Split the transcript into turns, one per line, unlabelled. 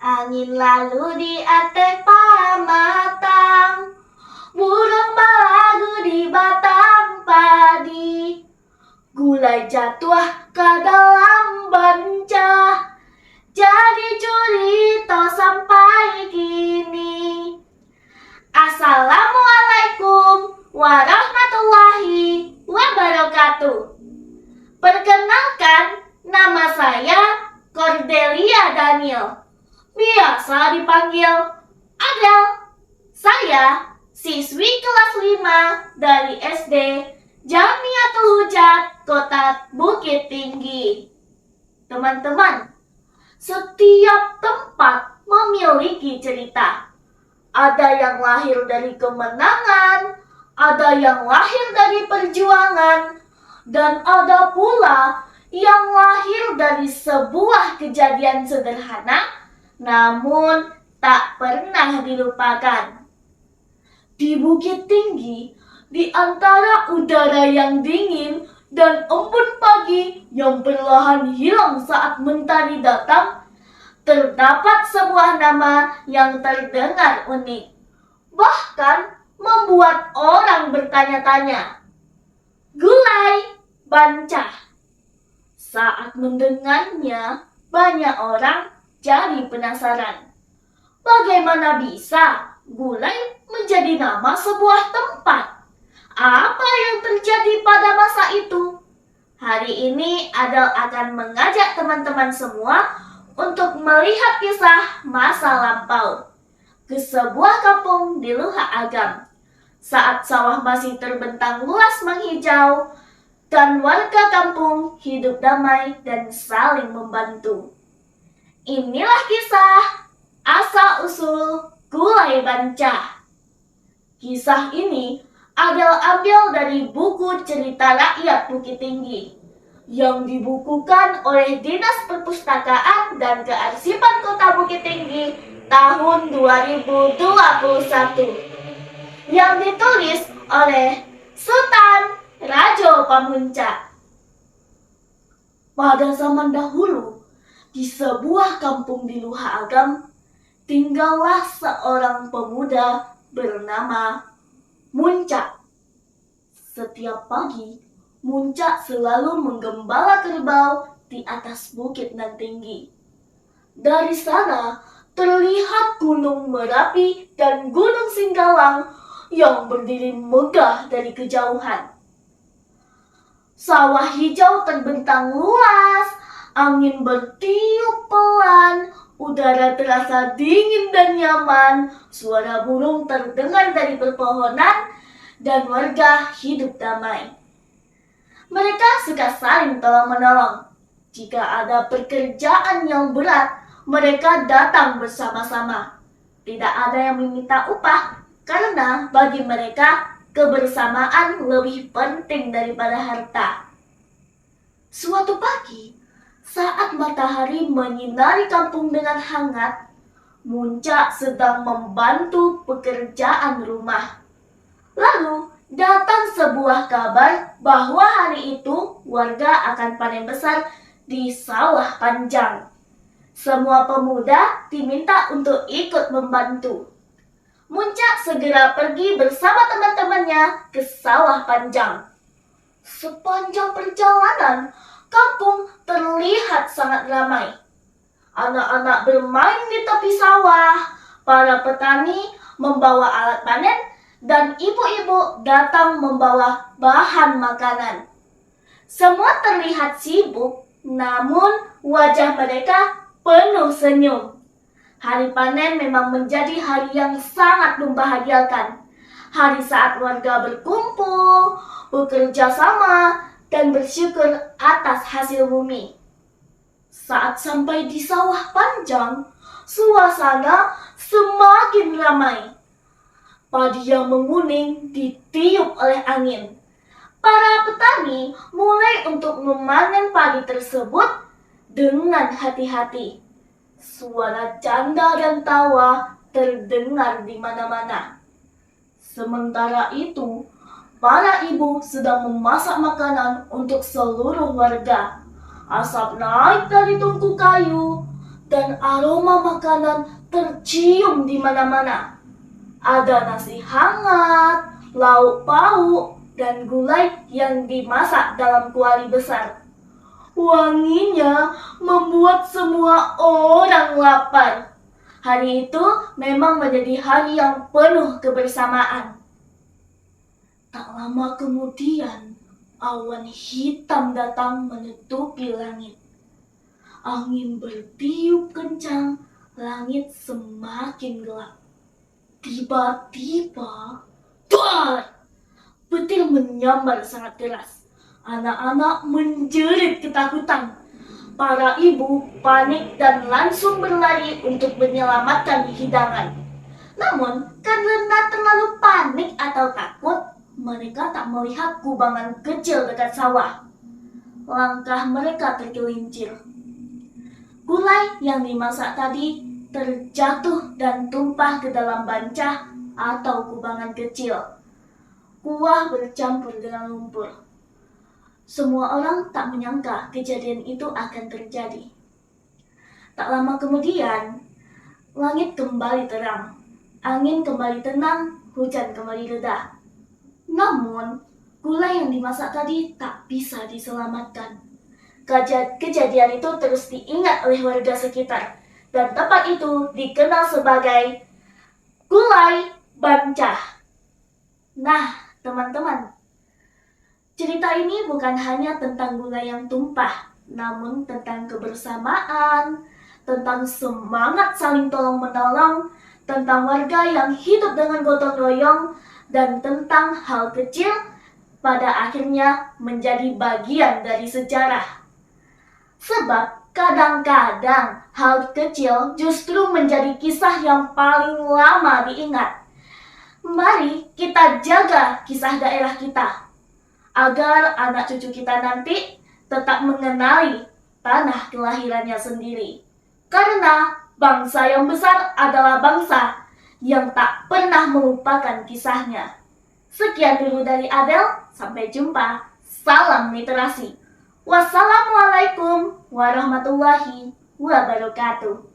Angin lalu di ateh pamatang, burung balagu di batang padi. Gulai jatuh ke dalam banca, jadi cerita sampai kini. Assalamualaikum warahmatullahi wabarakatuh. Perkenalkan, nama saya Cordelia Daniel, biasa dipanggil Adel. Saya siswi kelas 5 dari SD Jamiatul Hujat, Kota Bukit Tinggi. Teman-teman, setiap tempat memiliki cerita. Ada yang lahir dari kemenangan, ada yang lahir dari perjuangan, dan ada pula yang lahir dari sebuah kejadian sederhana, namun tak pernah dilupakan. Di Bukit Tinggi, di antara udara yang dingin dan embun pagi yang perlahan hilang saat mentari datang, terdapat sebuah nama yang terdengar unik, bahkan membuat orang bertanya-tanya. Gulai Banca. Saat mendengarnya, banyak orang jadi penasaran. Bagaimana bisa gulai menjadi nama sebuah tempat? Apa yang terjadi pada masa itu? Hari ini Adel akan mengajak teman-teman semua untuk melihat kisah masa lampau ke sebuah kampung di Luha Agam. Saat sawah masih terbentang luas menghijau dan warga kampung hidup damai dan saling membantu. Inilah kisah asal-usul Gulai Banca. Kisah ini Adel ambil dari buku cerita rakyat Bukit Tinggi yang dibukukan oleh Dinas Perpustakaan dan Kearsipan Kota Bukit Tinggi tahun 2021 yang ditulis oleh Sultan Rajo Pamuntjak. Pada zaman dahulu, di sebuah kampung di Luha Agam, tinggallah seorang pemuda bernama Muncak. Setiap pagi, Muncak selalu menggembala kerbau di atas bukit nan tinggi. Dari sana terlihat Gunung Merapi dan Gunung Singgalang yang berdiri megah dari kejauhan. Sawah hijau terbentang luas, angin bertiup pelan, udara terasa dingin dan nyaman, suara burung terdengar dari pepohonan, dan warga hidup damai. Mereka suka saling tolong-menolong. Jika ada pekerjaan yang berat, mereka datang bersama-sama. Tidak ada yang meminta upah, karena bagi mereka kebersamaan lebih penting daripada harta. Suatu pagi, saat matahari menyinari kampung dengan hangat, Muncak sedang membantu pekerjaan rumah. Lalu datang sebuah kabar bahwa hari itu warga akan panen besar di sawah panjang. Semua pemuda diminta untuk ikut membantu. Muncak segera pergi bersama teman-temannya ke sawah panjang. Sepanjang perjalanan, kampung terlihat sangat ramai. Anak-anak bermain di tepi sawah, para petani membawa alat panen, dan ibu-ibu datang membawa bahan makanan. Semua terlihat sibuk, namun wajah mereka penuh senyum. Hari panen memang menjadi hari yang sangat membahagiakan. Hari saat warga berkumpul, bekerja sama, dan bersyukur atas hasil bumi. Saat sampai di sawah panjang, suasana semakin ramai. Padi yang menguning ditiup oleh angin. Para petani mulai untuk memanen padi tersebut dengan hati-hati. Suara canda dan tawa terdengar di mana-mana. Sementara itu, para ibu sedang memasak makanan untuk seluruh warga. Asap naik dari tungku kayu, dan aroma makanan tercium di mana-mana. Ada nasi hangat, lauk pauk, dan gulai yang dimasak dalam kuali besar. Wanginya membuat semua orang lapar. Hari itu memang menjadi hari yang penuh kebersamaan. Tak lama kemudian, awan hitam datang menutupi langit. Angin bertiup kencang, langit semakin gelap. Tiba-tiba, duar! Petir menyambar sangat keras. Anak-anak menjerit ketakutan. Para ibu panik dan langsung berlari untuk menyelamatkan hidangan. Namun, karena terlalu panik atau takut, mereka tak melihat kubangan kecil dekat sawah. Langkah mereka tergelincir. Gulai yang dimasak tadi terjatuh dan tumpah ke dalam bancah atau kubangan kecil. Kuah bercampur dengan lumpur. Semua orang tak menyangka kejadian itu akan terjadi. Tak lama kemudian, langit kembali terang, angin kembali tenang, hujan kembali reda. Namun, gulai yang dimasak tadi tak bisa diselamatkan. Kejadian itu terus diingat oleh warga sekitar, dan tempat itu dikenal sebagai Gulai Bancah. Nah, teman-teman, cerita ini bukan hanya tentang gulai yang tumpah, namun tentang kebersamaan, tentang semangat saling tolong-menolong, tentang warga yang hidup dengan gotong royong, dan tentang hal kecil pada akhirnya menjadi bagian dari sejarah. Sebab kadang-kadang hal kecil justru menjadi kisah yang paling lama diingat. Mari kita jaga kisah daerah kita, agar anak cucu kita nanti tetap mengenali tanah kelahirannya sendiri. Karena bangsa yang besar adalah bangsa yang tak pernah melupakan kisahnya. Sekian dulu dari Adel, sampai jumpa. Salam literasi. Wassalamualaikum warahmatullahi wabarakatuh.